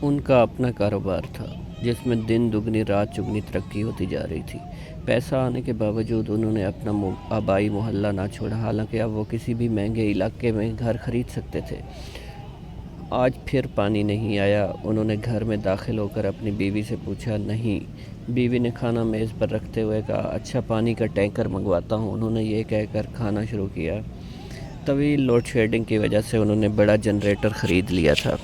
ان کا اپنا کاروبار تھا جس میں دن دگنی رات چگنی ترقی ہوتی جا رہی تھی۔ پیسہ آنے کے باوجود انہوں نے اپنا آبائی محلہ نہ چھوڑا، حالانکہ اب وہ کسی بھی مہنگے علاقے میں گھر خرید سکتے تھے۔ آج پھر پانی نہیں آیا۔ انہوں نے گھر میں داخل ہو کر اپنی بیوی سے پوچھا۔ نہیں، بیوی نے کھانا میز پر رکھتے ہوئے کہا۔ اچھا، پانی کا ٹینکر منگواتا ہوں۔ انہوں نے یہ کہہ کر کھانا شروع کیا۔ طویل لوڈ شیڈنگ کی وجہ سے انہوں نے بڑا جنریٹر خرید لیا تھا۔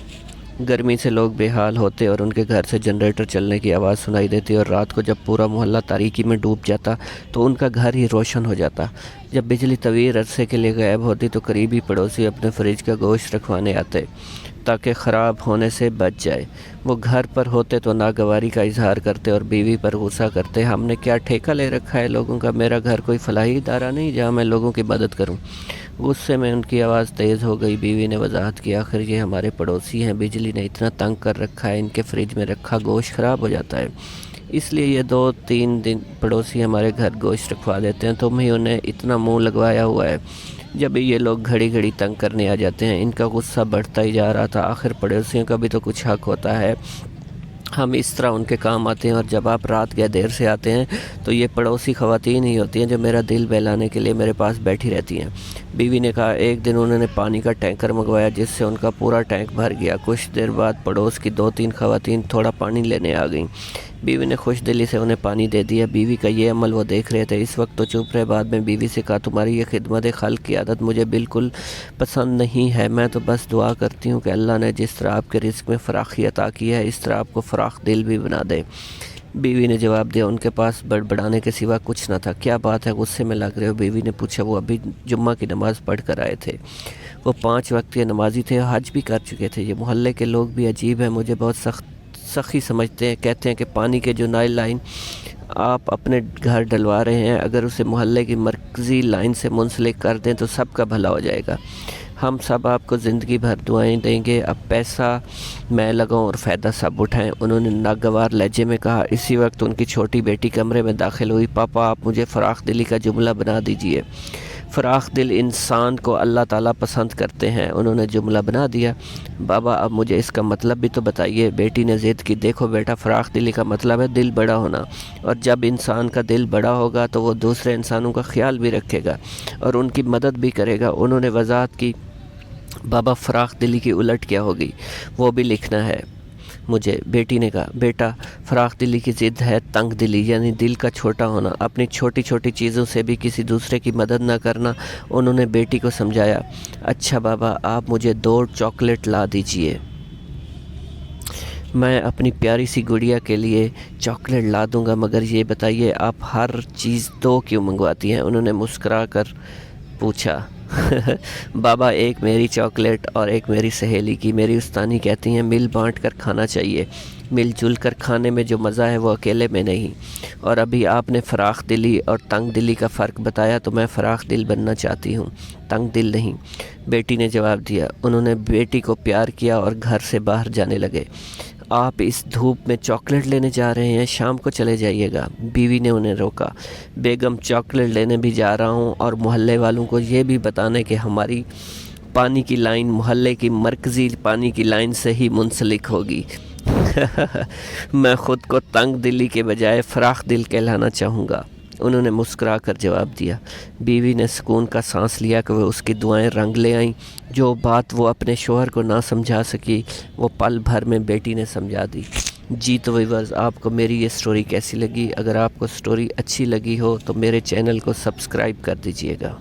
گرمی سے لوگ بے حال ہوتے اور ان کے گھر سے جنریٹر چلنے کی آواز سنائی دیتی، اور رات کو جب پورا محلہ تاریکی میں ڈوب جاتا تو ان کا گھر ہی روشن ہو جاتا۔ جب بجلی طویل عرصے کے لیے غائب ہوتی تو قریبی پڑوسی اپنے فریج کا گوشت رکھوانے آتے تاکہ خراب ہونے سے بچ جائے۔ وہ گھر پر ہوتے تو ناگواری کا اظہار کرتے اور بیوی پر غصہ کرتے۔ ہم نے کیا ٹھیکہ لے رکھا ہے لوگوں کا؟ میرا گھر کوئی فلاحی ادارہ نہیں جہاں میں لوگوں کی مدد کروں۔ غصے میں ان کی آواز تیز ہو گئی۔ بیوی نے وضاحت کی، آخر یہ ہمارے پڑوسی ہیں، بجلی نے اتنا تنگ کر رکھا ہے، ان کے فریج میں رکھا گوشت خراب ہو جاتا ہے، اس لیے یہ 2-3 دن پڑوسی ہمارے گھر گوشت رکھوا دیتے ہیں۔ تم ہی انہیں اتنا منہ لگوایا ہوا ہے۔ جب یہ لوگ گھڑی گھڑی تنگ کرنے آ جاتے ہیں۔ ان کا غصہ بڑھتا ہی جا رہا تھا۔ آخر پڑوسیوں کا بھی تو کچھ حق ہوتا ہے، ہم اس طرح ان کے کام آتے ہیں، اور جب آپ رات گئے دیر سے آتے ہیں تو یہ پڑوسی خواتین ہی ہوتی ہیں جو میرا دل بہلانے کے لیے میرے پاس بیٹھی رہتی ہیں۔ بیوی نے کہا، ایک دن انہوں نے پانی کا ٹینکر منگوایا جس سے ان کا پورا ٹینک بھر گیا۔ کچھ دیر بعد پڑوس کی 2-3 خواتین تھوڑا پانی لینے آ گئیں۔ بیوی نے خوش دلی سے انہیں پانی دے دیا۔ بیوی کا یہ عمل وہ دیکھ رہے تھے۔ اس وقت تو چپ رہے۔ بعد میں بیوی سے کہا، تمہاری یہ خدمت خلق کی عادت مجھے بالکل پسند نہیں ہے۔ میں تو بس دعا کرتی ہوں کہ اللہ نے جس طرح آپ کے رزق میں فراخی عطا کی ہے، اس طرح آپ کو فراخ دل بھی بنا دے۔ بیوی نے جواب دیا، ان کے پاس بڑبڑانے کے سوا کچھ نہ تھا۔ کیا بات ہے، غصے میں لگ رہے ہو؟ بیوی نے پوچھا۔ وہ ابھی جمعہ کی نماز پڑھ کر آئے تھے۔ وہ 5 وقت کے نمازی تھے، حج بھی کر چکے تھے۔ یہ محلے کے لوگ بھی عجیب ہیں، مجھے بہت سخی سمجھتے ہیں۔ کہتے ہیں کہ پانی کے جو نائل لائن آپ اپنے گھر ڈلوا رہے ہیں، اگر اسے محلے کی مرکزی لائن سے منسلک کر دیں تو سب کا بھلا ہو جائے گا۔ ہم سب آپ کو زندگی بھر دعائیں دیں گے۔ اب پیسہ میں لگاؤں اور فائدہ سب اٹھائیں، انہوں نے ناگوار لہجے میں کہا۔ اسی وقت ان کی چھوٹی بیٹی کمرے میں داخل ہوئی۔ پاپا، آپ مجھے فراخ دلی کا جملہ بنا دیجئے۔ فراخ دل انسان کو اللہ تعالیٰ پسند کرتے ہیں، انہوں نے جملہ بنا دیا۔ بابا، اب مجھے اس کا مطلب بھی تو بتائیے، بیٹی نے ضد کی۔ دیکھو بیٹا، فراخ دلی کا مطلب ہے دل بڑا ہونا، اور جب انسان کا دل بڑا ہوگا تو وہ دوسرے انسانوں کا خیال بھی رکھے گا اور ان کی مدد بھی کرے گا، انہوں نے وضاحت کی۔ بابا، فراخ دلی کی الٹ کیا ہوگی؟ وہ بھی لکھنا ہے مجھے۔ بیٹی نے کہا، بیٹا، فراخ دلی کی ضد ہے تنگ دلی، یعنی دل کا چھوٹا ہونا، اپنی چھوٹی چھوٹی چیزوں سے بھی کسی دوسرے کی مدد نہ کرنا، انہوں نے بیٹی کو سمجھایا۔ اچھا بابا، آپ مجھے 2 چاکلیٹ لا دیجئے، میں اپنی پیاری سی گڑیا کے لیے چاکلیٹ لا دوں گا، مگر یہ بتائیے آپ ہر چیز 2 کیوں منگواتی ہیں؟ انہوں نے مسکرا کر پوچھا۔ بابا، ایک میری چاکلیٹ اور ایک میری سہیلی کی۔ میری استانی کہتی ہیں مل بانٹ کر کھانا چاہیے، مل جل کر کھانے میں جو مزہ ہے وہ اکیلے میں نہیں۔ اور ابھی آپ نے فراخ دلی اور تنگ دلی کا فرق بتایا تو میں فراخ دل بننا چاہتی ہوں، تنگ دل نہیں، بیٹی نے جواب دیا۔ انہوں نے بیٹی کو پیار کیا اور گھر سے باہر جانے لگے۔ آپ اس دھوپ میں چاکلیٹ لینے جا رہے ہیں؟ شام کو چلے جائیے گا، بیوی نے انہیں روکا۔ بیگم، چاکلیٹ لینے بھی جا رہا ہوں اور محلے والوں کو یہ بھی بتانے کہ ہماری پانی کی لائن محلے کی مرکزی پانی کی لائن سے ہی منسلک ہوگی۔ میں خود کو تنگ دلی کے بجائے فراخ دل کہلانا چاہوں گا، انہوں نے مسکرا کر جواب دیا۔ بیوی نے سکون کا سانس لیا کہ وہ اس کی دعائیں رنگ لے آئیں۔ جو بات وہ اپنے شوہر کو نہ سمجھا سکی وہ پل بھر میں بیٹی نے سمجھا دی۔ جی تو ویورز، آپ کو میری یہ سٹوری کیسی لگی؟ اگر آپ کو سٹوری اچھی لگی ہو تو میرے چینل کو سبسکرائب کر دیجئے گا۔